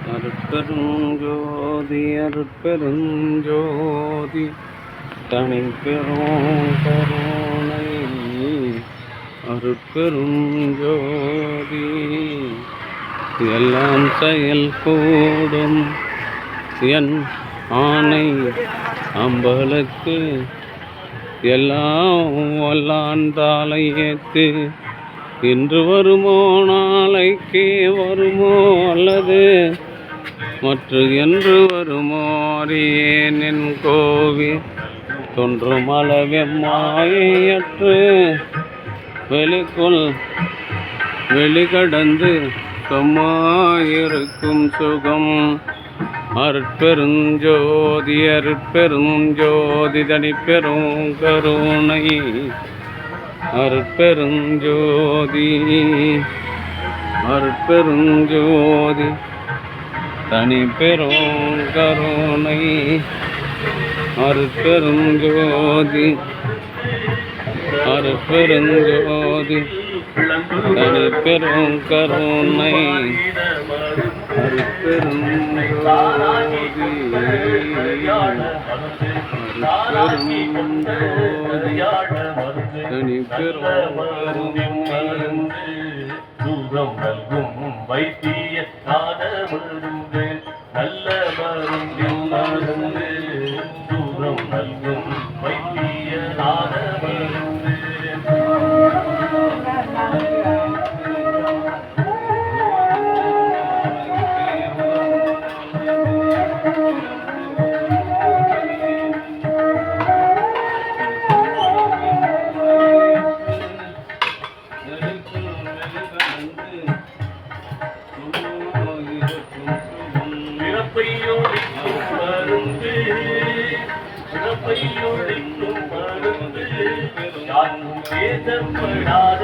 அருட்பெருஞ்சோதி அருட்பெருஞ்சோதி தனிப்பெரும் கருணை அருட்பெருஞ்சோதி எல்லாம் செயல் கூடும் என் ஆணை அம்பலத்து எல்லாம் வல்லான் தாளை ஏத்து இன்று வருமோ நாளைக்கே வருமோ அல்லது மற்ற என்று வருமோ அறியேன் என் கோவில் தோன்றும் அளவெம்மாயற்று வெளிக்குள் வெளிக்கடந்து சும்மாயிருக்கும் சுகம் அருட்பெருஞ்சோதி அருட்பெருஞ்சோதி தனிப்பெரும் கருணை அருட்பெருஞ்சோதி அருட்பெருஞ்சோதி தனிப்பெரும் கருணை அருட்பெருஞ்சோதி அருட்பெருஞ்சோதி தனிப்பெரும் கருணை அருட்பெருஞ்சோதி தனிப்பெரும் தூரம் நல்கும் வைத்திய மருந்து நல்ல மருந்து மருந்து தூரம் நல்கும் வைத்திய மருந்து பேசப்படாத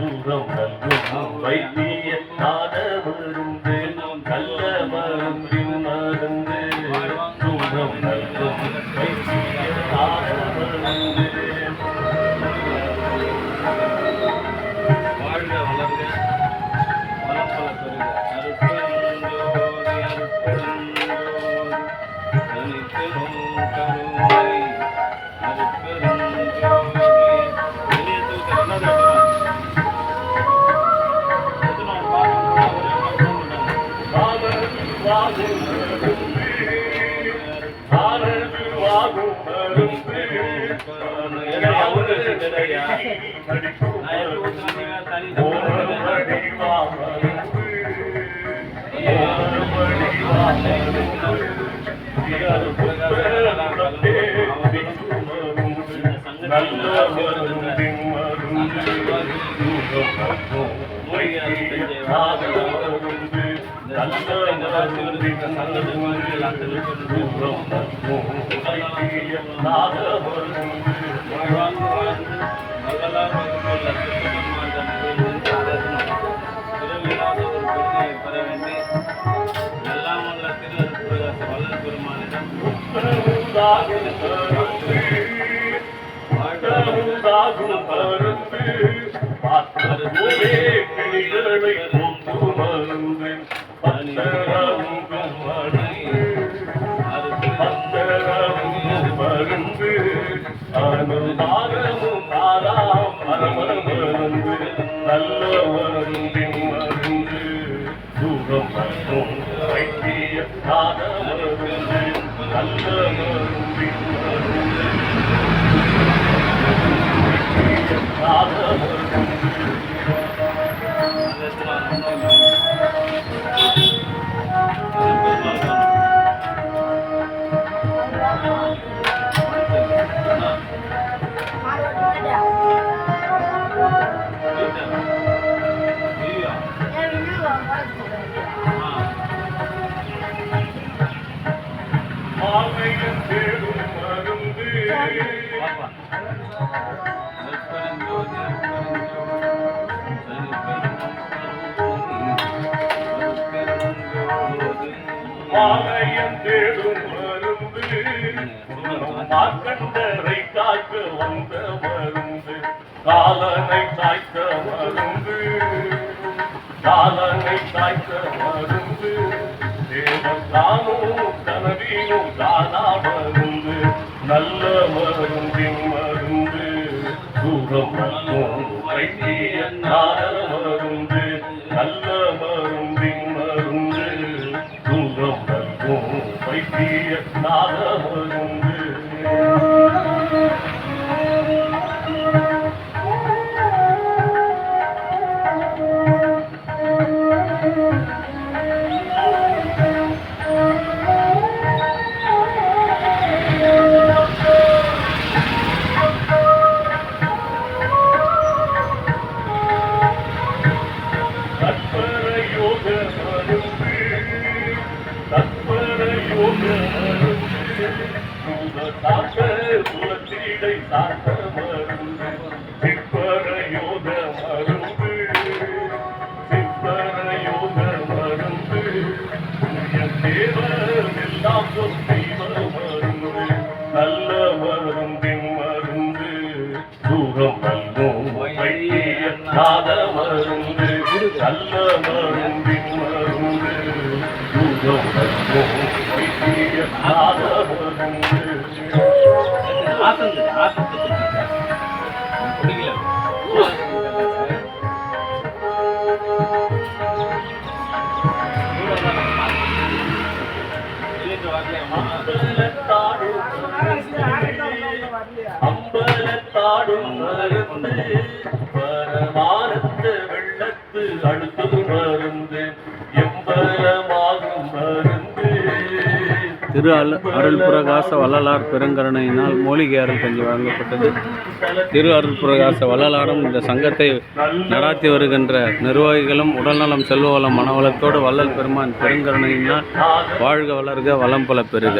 தூரம் நல்கும் வைத்திய மருந்து நல்ல மருந்து மருந்து தூரம் நல்கும் வைத்திய மருந்து வாழ்க வளர்க வளம் பல பெறுக அருட்பெருஞ்சோதி அருட்பெருஞ்சோதி தனிப்பெரும் கருணை அருட்பெருஞ்சோதி மாலையம் தேடும் மருந்து மார்க்கண்டரை காக்க வந்த மருந்து காலனை காய்க்க மருந்து காலனை காய்க்க மருந்து தேவத்தானும் கனவியும் காணா மருந்து நல்ல மருந்தின் மருந்து தூரம் மருந்து நல்ல மருந்தின் மருந்து தூரம் வைத்திய நாத மருந்து குலத்தீடை சார்ந்த மருந்து சிற்பரயோக மருந்து சிற்பரயோக மருந்து தேவெல்லாம் செய்வ மருந்து நல்ல மருந்தின் மருந்து தூரம் நல்லோம் வைத்திய நாத மருந்து நல்ல மருந்தின் மருந்து தூரம் நல்லோம் வைத்திய நாத மருந்து அம்பலத்தாடும் மருந்து பரமானந்த வெள்ளத்து அடுத்தது மருந்து எம்பலமாகும் மருந்து திரு அருள் பிரகாச வள்ளலார் பெருங்கருணையினால் மூலிகை அருள் கஞ்சி வழங்கப்பட்டது. திரு அருள் பிரகாச வள்ளலாரும் இந்த சங்கத்தை நடாத்தி வருகின்ற நிர்வாகிகளும் உடல்நலம் செல்வவளம் மனவளத்தோடு வள்ளல் பெருமான் பெருங்கருணையினால் வாழ்க வளர்க வளம் பல பெறுக.